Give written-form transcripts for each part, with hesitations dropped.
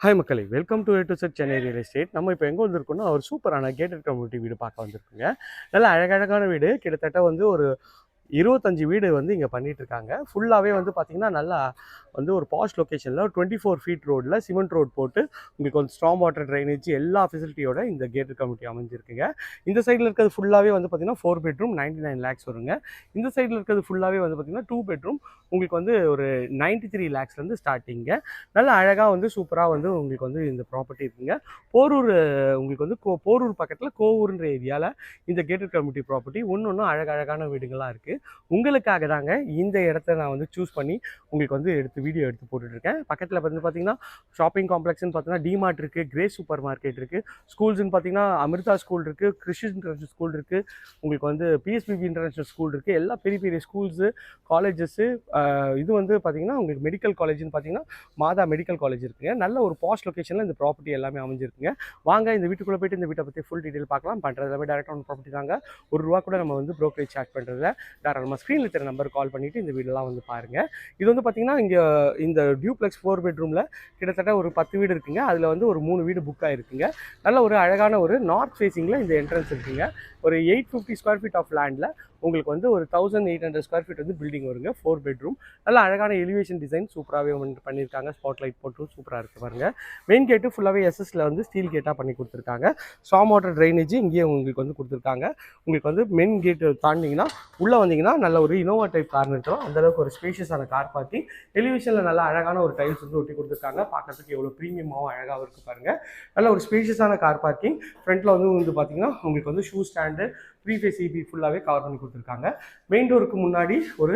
Hi மக்களே, welcome to A to Z Chennai real estate. நம்ம இப்போ எங்கே வந்திருக்கோம்னா ஒரு சூப்பரான கேட்டட் கம்யூனிட்டி வீடு பார்க்க வந்திருக்குங்க. நல்ல அழகழகான வீடு. கிட்டத்தட்ட வந்து ஒரு 25 வீடு வந்து இங்கே பண்ணிட்டு இருக்காங்க. ஃபுல்லாகவே வந்து பார்த்தீங்கன்னா நல்லா வந்து ஒரு பாஷ் லொக்கேஷனில் 24 ஃபீட் ரோடில் சிமெண்ட் ரோட் போட்டு உங்களுக்கு வந்து ஸ்ட்ராங் வாட்டர் ட்ரைனேஜ் எல்லா ஃபெசிலிட்டியோட இந்த கேட்டட் கம்யூனிட்டி அமைஞ்சிருக்குங்க. இந்த சைடில் இருக்கிறது ஃபுல்லாகவே வந்து பார்த்தீங்கன்னா 4 பெட்ரூம் 99 லேக்ஸ் வருங்க. இந்த சைடில் இருக்கிறது ஃபுல்லாகவே வந்து பார்த்தீங்கன்னா 2 பெட்ரூம் உங்களுக்கு வந்து ஒரு 93 லேக்ஸ்லேருந்து ஸ்டார்டிங்க. நல்ல அழகாக வந்து சூப்பராக வந்து உங்களுக்கு வந்து இந்த ப்ராப்பர்ட்டி இருக்குங்க. போரூர் உங்களுக்கு வந்து போரூர் பக்கத்தில் கோவூர்ன்ற ஏரியாவில் இந்த கேட்டட் கம்யூனிட்டி ப்ராப்பர்ட்டி ஒன்று அழகழகான வீடுகளாக இருக்குது. உங்களுக்காக தாங்க இந்த இடத்த நான் வந்து சூஸ் பண்ணி உங்களுக்கு வந்து வீடியோ எடுத்து போட்டுட்ருக்கேன். பக்கத்தில் வந்து பார்த்தீங்கன்னா ஷாப்பிங் காம்ப்ளெக்ஸ்னு பார்த்தீங்கன்னா டிமார்ட் இருக்குது, கிரேஸ் சூப்பர் மார்க்கெட் இருக்குது, ஸ்கூல்ஸ்னு பார்த்தீங்கன்னா அமிர்தா ஸ்கூல் இருக்குது, கிறிஸ்டியன் இன்டர்நேஷனல் ஸ்கூல் இருக்குது, உங்களுக்கு வந்து பிஎஸ்பிபி இன்டர்நேஷனல் ஸ்கூல் இருக்குது. எல்லா பெரிய பெரிய ஸ்கூல்ஸு காலேஜஸ்ஸு இது வந்து பார்த்தீங்கன்னா உங்களுக்கு மெடிக்கல் காலேஜ்னு பார்த்தீங்கன்னா மாதா மெடிக்கல் காலேஜ் இருக்குங்க. நல்ல ஒரு பாஸ்ட் லொக்கேஷனில் இந்த ப்ராப்பர்ட்டி எல்லாமே அமைஞ்சிருக்குங்க. வாங்க இந்த வீட்டுக்குள்ளே போய்ட்டு இந்த வீட்டை பற்றி ஃபுல் டீட்டெயில் பார்க்கலாம். பண்ணுறது எல்லாமே டேரெக்டாக ஒன் ப்ராப்பர்ட்டி தாங்க. ₹1 கூட நம்ம வந்து ப்ரோக்கரேஜ் சார்ஜ் பண்ணுறதுல நம்ம ஸ்க்ரீனில் இருக்கிற நம்பர் கால் பண்ணிவிட்டு இந்த வீடெல்லாம் வந்து பாருங்கள். இது வந்து பார்த்திங்கன்னா இங்கே இந்த டியூப்ளெக்ஸ் 4 பெட்ரூமில் கிட்டத்தட்ட ஒரு 10 வீடு இருக்குங்க. அதில் வந்து ஒரு 3 வீடு புக் ஆகிருக்குங்க. நல்ல ஒரு அழகான ஒரு நார்த் ஃபேஸிங்கில் இந்த என்ட்ரன்ஸ் இருக்குங்க. ஒரு 850 ஸ்கொயர் ஃபீட் ஆஃப் லேண்டில் உங்களுக்கு வந்து ஒரு 1800 ஸ்கொயர் ஃபீட் வந்து பில்டிங் வருங்க. 4 பெட்ரூம். நல்ல அழகான எலிவேஷன் டிசைன் சூப்பராகவே வந்து பண்ணியிருக்காங்க. ஸ்பாட் லைட் போட்டு சூப்பராக இருக்குது பாருங்கள். மெயின் கேட்டு ஃபுல்லாகவே எஸ்எஸ்ல வந்து ஸ்டீல் கேட்டாக பண்ணி கொடுத்துருக்காங்க. ஸ்ட்ராங் வாட்டர் ட்ரைனேஜ் இங்கேயே உங்களுக்கு வந்து கொடுத்துருக்காங்க. உங்களுக்கு வந்து மெயின் கேட்டு தாண்டிங்கன்னா உள்ளே வந்தீங்கன்னா நல்ல ஒரு இனோவா டைப் கார் நிறுத்தலாம். அந்தளவுக்கு ஒரு ஸ்பேஷியஸான கார் பார்க்கிங். எலிவேஷனில் நல்ல அழகான ஒரு டைல்ஸ் வந்து ஒட்டி கொடுத்துருக்காங்க. பார்க்கறதுக்கு எவ்வளோ ப்ரீமியமாகவும் அழகாகவும் இருக்குது பாருங்கள். நல்ல ஒரு ஸ்பேஷியஸான கார் பார்க்கிங். ஃப்ரண்ட்டில் வந்து பார்த்தீங்கன்னா உங்களுக்கு வந்து ஷூ ஸ்டாண்டு 3 ஃபேஸ் EB ஃபுல்லாகவே கவர் பண்ணி கொடுத்துருக்காங்க. மெயின் டோருக்கு முன்னாடி ஒரு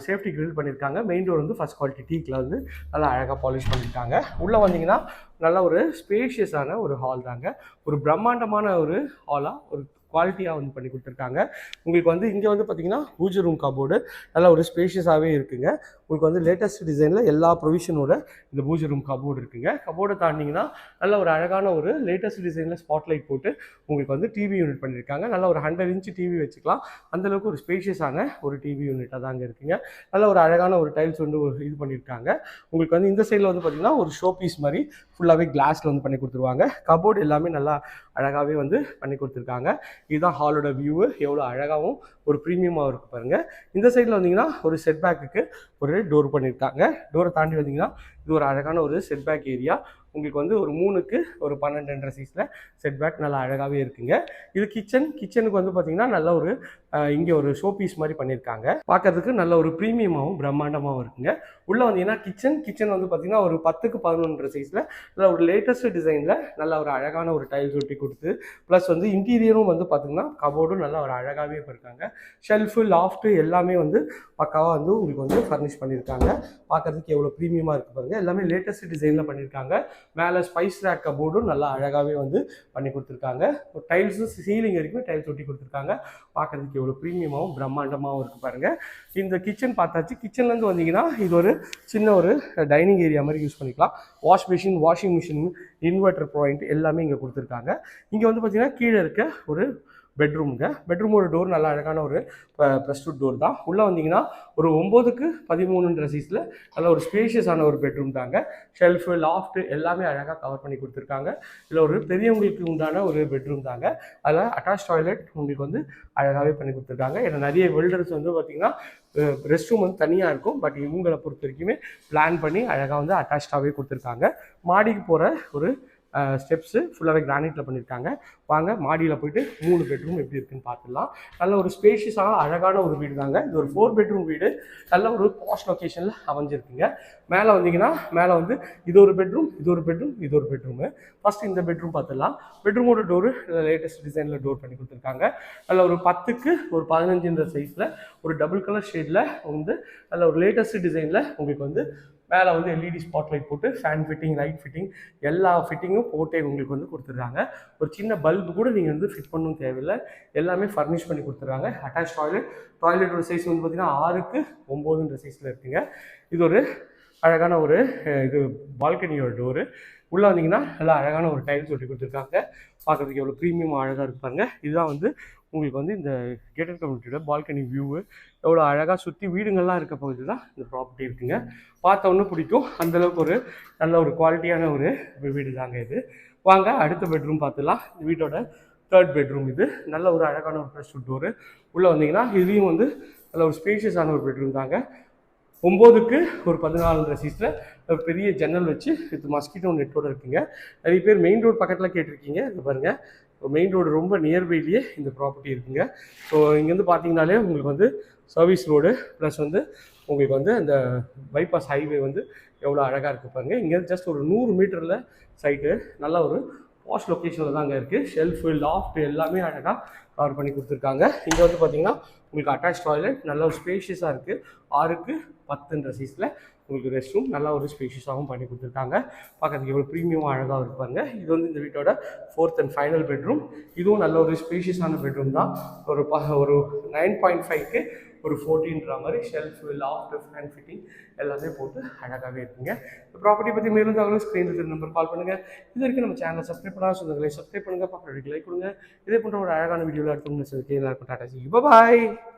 சேஃப்டி கிரில் பண்ணியிருக்காங்க. மெயின் டோர் வந்து ஃபஸ்ட் குவாலிட்டி டீக்கில் வந்து நல்லா அழகாக பாலிஷ் பண்ணியிருக்காங்க. உள்ளே வந்தீங்கன்னா நல்ல ஒரு ஸ்பேஷியஸான ஒரு ஹால் தாங்க. ஒரு பிரம்மாண்டமான ஒரு ஹாலாக ஒரு குவாலிட்டியாக வந்து பண்ணி கொடுத்துருக்காங்க. உங்களுக்கு வந்து இங்கே வந்து பார்த்தீங்கன்னா பூஜை ரூம் கபோர்டு நல்ல ஒரு ஸ்பேஷியஸாகவே இருக்குங்க. உங்களுக்கு வந்து லேட்டஸ்ட் டிசைனில் எல்லா ப்ரொவிஷனோட இந்த பூஜை ரூம் கபோர்டு இருக்குங்க. கபோர்டை தாண்டிங்கன்னா நல்ல ஒரு அழகான ஒரு லேட்டஸ்ட் டிசைனில் ஸ்பாட்லைட் போட்டு உங்களுக்கு வந்து டிவி யூனிட் பண்ணியிருக்காங்க. நல்ல ஒரு 100 இன்ச் டிவி வச்சுக்கலாம். அந்தளவுக்கு ஒரு ஸ்பேஷியஸான ஒரு டிவி யூனிட்டாக தாங்க இருக்குங்க. நல்ல ஒரு அழகான ஒரு டைல்ஸ் வந்து இது பண்ணியிருக்காங்க. உங்களுக்கு வந்து இந்த சைடில் வந்து பார்த்தீங்கன்னா ஒரு ஷோ பீஸ் மாதிரி ஃபுல்லாகவே கிளாஸில் வந்து பண்ணி கொடுத்துருவாங்க. கபோர்டு எல்லாமே நல்லா அழகாகவே வந்து பண்ணி கொடுத்துருக்காங்க. இதுதான் ஹாலோட வியூவு. எவ்வளோ அழகாகவும் ஒரு ப்ரீமியமாக இருக்குது பாருங்கள். இந்த சைடில் வந்தீங்கன்னா ஒரு செட்பேக்குக்கு ஒரு டோர் பண்ணியிருக்காங்க. டோரை தாண்டி வந்தீங்கன்னா இது ஒரு அழகான ஒரு செட்பேக் ஏரியா. உங்களுக்கு வந்து ஒரு 3க்கு ஒரு 12.5 சைஸில் செட்பேக் நல்லா அழகாகவே இருக்குங்க. இது கிச்சனுக்கு வந்து பார்த்தீங்கன்னா நல்ல ஒரு இங்கே ஒரு ஷோ பீஸ் மாதிரி பண்ணியிருக்காங்க. பார்க்கறதுக்கு நல்ல ஒரு ப்ரீமியமாகவும் பிரம்மாண்டமாகவும் இருக்குங்க. உள்ளே வந்தீங்கன்னா கிச்சன் வந்து பார்த்தீங்கன்னா ஒரு 10க்கு 11.5 சைஸில் நல்ல ஒரு லேட்டஸ்ட் டிசைனில் நல்ல ஒரு அழகான ஒரு டைல்ஸ் ஒட்டி கொடுத்து ப்ளஸ் வந்து இன்டீரியரும் வந்து பார்த்தீங்கன்னா கபோர்டும் நல்லா ஒரு அழகாகவே இருக்காங்க. ஷெல்ஃபு லாஃப்ட்டு எல்லாமே வந்து பக்காவாக வந்து உங்களுக்கு வந்து ஃபர்னிஷ் பண்ணியிருக்காங்க. பார்க்கறதுக்கு எவ்வளோ ப்ரீமியமாக இருக்குது பாருங்கள். எல்லாமே லேட்டஸ்ட் டிசைனில் பண்ணியிருக்காங்க. மேலே ஸ்பைஸ் ரேக் கபோர்டும் நல்லா அழகாகவே வந்து பண்ணி கொடுத்துருக்காங்க. டைல்ஸும் சீலிங் வரைக்கும் டைல்ஸ் ஒட்டி கொடுத்துருக்காங்க. பார்க்கறதுக்கு எவ்வளோ ப்ரீமியமாகவும் பிரம்மாண்டமாகவும் இருக்குது பாருங்கள். இந்த கிச்சன் பார்த்தாச்சு. கிச்சன்லேருந்து வந்தீங்கன்னா இது ஒரு சின்ன ஒரு டைனிங் ஏரியா மாதிரி யூஸ் பண்ணிக்கலாம். வாஷிங் மிஷின் இன்வெர்டர் பாயிண்ட் எல்லாமே இங்கே கொடுத்துருக்காங்க. இங்கே வந்து பார்த்தீங்கன்னா கீழே இருக்க ஒரு பெட்ரூமோட டோர் நல்லா அழகான ஒரு ப்ரெஸ்வுட் டோர் தான். உள்ளே வந்தீங்கன்னா ஒரு 9க்கு 13.5 சைஸில் நல்ல ஒரு ஸ்பேஷியஸான ஒரு பெட்ரூம் தாங்க. ஷெல்ஃபு லாஃப்ட்டு எல்லாமே அழகாக கவர் பண்ணி கொடுத்துருக்காங்க. இதில் ஒரு பெரியவங்களுக்கு உண்டான ஒரு பெட்ரூம் தாங்க. அதில் அட்டாச் டாய்லெட் உங்களுக்கு வந்து அழகாகவே பண்ணி கொடுத்துருக்காங்க. ஏன்னா நிறைய பில்டர்ஸ் வந்து பார்த்திங்கன்னா ரெஸ்ட் ரூம் வந்து தனியாக இருக்கும். பட் இவங்களை பொறுத்த வரைக்குமே பிளான் பண்ணி அழகாக வந்து அட்டாச்சாகவே கொடுத்துருக்காங்க. மாடிக்கு போகிற ஒரு ஸ்டெப்ஸு ஃபுல்லாகவே கிரானைட்டில் பண்ணியிருக்காங்க. வாங்க மாடியில் போய்ட்டு 3 பெட்ரூம் எப்படி இருக்குன்னு பார்த்துடலாம். நல்ல ஒரு ஸ்பேஷியஸாக அழகான ஒரு வீடு தாங்க. இது ஒரு 4 பெட்ரூம் வீடு. நல்ல ஒரு பாஸ்ட் லொக்கேஷனில் அமைஞ்சிருக்குங்க. மேலே வந்தீங்கன்னா மேலே வந்து இது ஒரு பெட்ரூமு. ஃபஸ்ட்டு இந்த பெட்ரூம் பார்த்துடலாம். பெட்ரூமோட டோரு லேட்டஸ்ட் டிசைனில் டோர் பண்ணி கொடுத்துருக்காங்க. நல்ல ஒரு 10க்கு ஒரு 15 சைஸில் ஒரு டபுள் கலர் ஷேடில் வந்து நல்ல ஒரு லேட்டஸ்ட் டிசைனில் உங்களுக்கு வந்து மேலே வந்து LED ஸ்பாட்லைட் போட்டு ஃபேன் ஃபிட்டிங் லைட் ஃபிட்டிங் எல்லா ஃபிட்டிங்கும் போட்டே உங்களுக்கு வந்து கொடுத்துட்றாங்க. ஒரு சின்ன பல்பு கூட நீங்கள் வந்து ஃபிட் பண்ணணும் தேவையில்லை. எல்லாமே ஃபர்னிஷ் பண்ணி கொடுத்துட்றாங்க. அட்டாச் டாய்லெட்டோட சைஸ் வந்து பார்த்திங்கன்னா 6க்கு 9 சைஸில் இருக்குங்க. இது ஒரு அழகான ஒரு இது பால்கனியோட டோரு. உள்ளே வந்தீங்கன்னா நல்லா அழகான ஒரு டைல்ஸ் ஒட்டி கொடுத்துருக்காங்க. பார்க்குறதுக்கு எவ்வளோ ப்ரீமியமாக அழகாக இருப்பாங்க. இதுதான் வந்து உங்களுக்கு வந்து இந்த கேட்டட் கம்யூனிட்டியோட பால்கனி வியூவு எவ்வளோ அழகாக சுற்றி வீடுங்கள்லாம் இருக்க பகுதி தான் இந்த ப்ராப்பர்ட்டி இருக்குங்க. பார்த்தோன்னே பிடிக்கும். அந்தளவுக்கு ஒரு நல்ல ஒரு குவாலிட்டியான ஒரு வீடு தாங்க இது. வாங்க அடுத்த பெட்ரூம் பார்த்துலாம். இந்த வீட்டோட 3rd பெட்ரூம் இது. நல்ல ஒரு அழகான ஒரு ப்ரெஷ் டோரு. உள்ளே வந்தீங்கன்னா இதுலேயும் வந்து நல்ல ஒரு ஸ்பேஷியஸான ஒரு பெட்ரூம் தாங்க. 9க்கு ஒரு 14 சீஸில் ஒரு பெரிய ஜன்னல் வச்சு இது மஸ்கிட்டோ நெட்டோடு இருக்குங்க. நிறைய பேர் மெயின் ரோடு பக்கத்தில் கேட்டிருக்கீங்க. இது பாருங்கள், மெயின் ரோடு ரொம்ப நியர்பைலேயே இந்த ப்ராப்பர்ட்டி இருக்குங்க. ஸோ இங்கேருந்து பார்த்தீங்கனாலே உங்களுக்கு வந்து சர்வீஸ் ரோடு ப்ளஸ் வந்து உங்களுக்கு வந்து அந்த பைபாஸ் ஹைவே வந்து எவ்வளோ அழகாக இருக்குது பாருங்கள். இங்கேருந்து ஜஸ்ட் ஒரு 100 மீட்டரில் சைட்டு. நல்ல ஒரு பாஷ் லொக்கேஷனில் தாங்க இருக்குது. ஷெல்ஃபு லாஃப்ட் எல்லாமே அழகாக கவர் பண்ணி கொடுத்துருக்காங்க. இங்கே வந்து பார்த்தீங்கன்னா உங்களுக்கு அட்டாச் டாய்லெட் நல்ல ஒரு ஸ்பேஷியஸாக இருக்குது. 6க்கு 10 சைஸில் உங்களுக்கு ரெஸ்ட் ரூம் நல்லா ஒரு ஸ்பேஷியஸாகவும் பண்ணி கொடுத்துருக்காங்க. பார்க்கறதுக்கு எவ்வளோ ப்ரீமியமாக அழகாக இருப்பாங்க. இது வந்து இந்த வீட்டோட 4th and ஃபைனல் பெட்ரூம். இதுவும் நல்ல ஒரு ஸ்பேஷியஸான பெட்ரூம் தான். ஒரு 9.5க்கு ஒரு 14ன்ற மாதிரி ஷெல்ஃபு லாஃப்ட் ஃபேன் ஃபிட்டிங் எல்லாமே போட்டு அழகாகவே இருக்குங்க. இந்த ப்ராப்பர்ட்டி பற்றி மேலும் தகவலும் ஸ்க்ரீனில் நம்பர் கால் பண்ணுங்கள். இது வரைக்கும் நம்ம சேனலை சப்ஸ்கிரைப் பண்ணால் சொந்தங்களை சப்ஸ்கிரைப் பண்ணுங்கள். பக்கம் லைக் கொடுங்க. இதே போன்ற ஒரு அழகான வீடியோவில் அடுத்த எல்லாருக்கும் டாடா சி பாய்.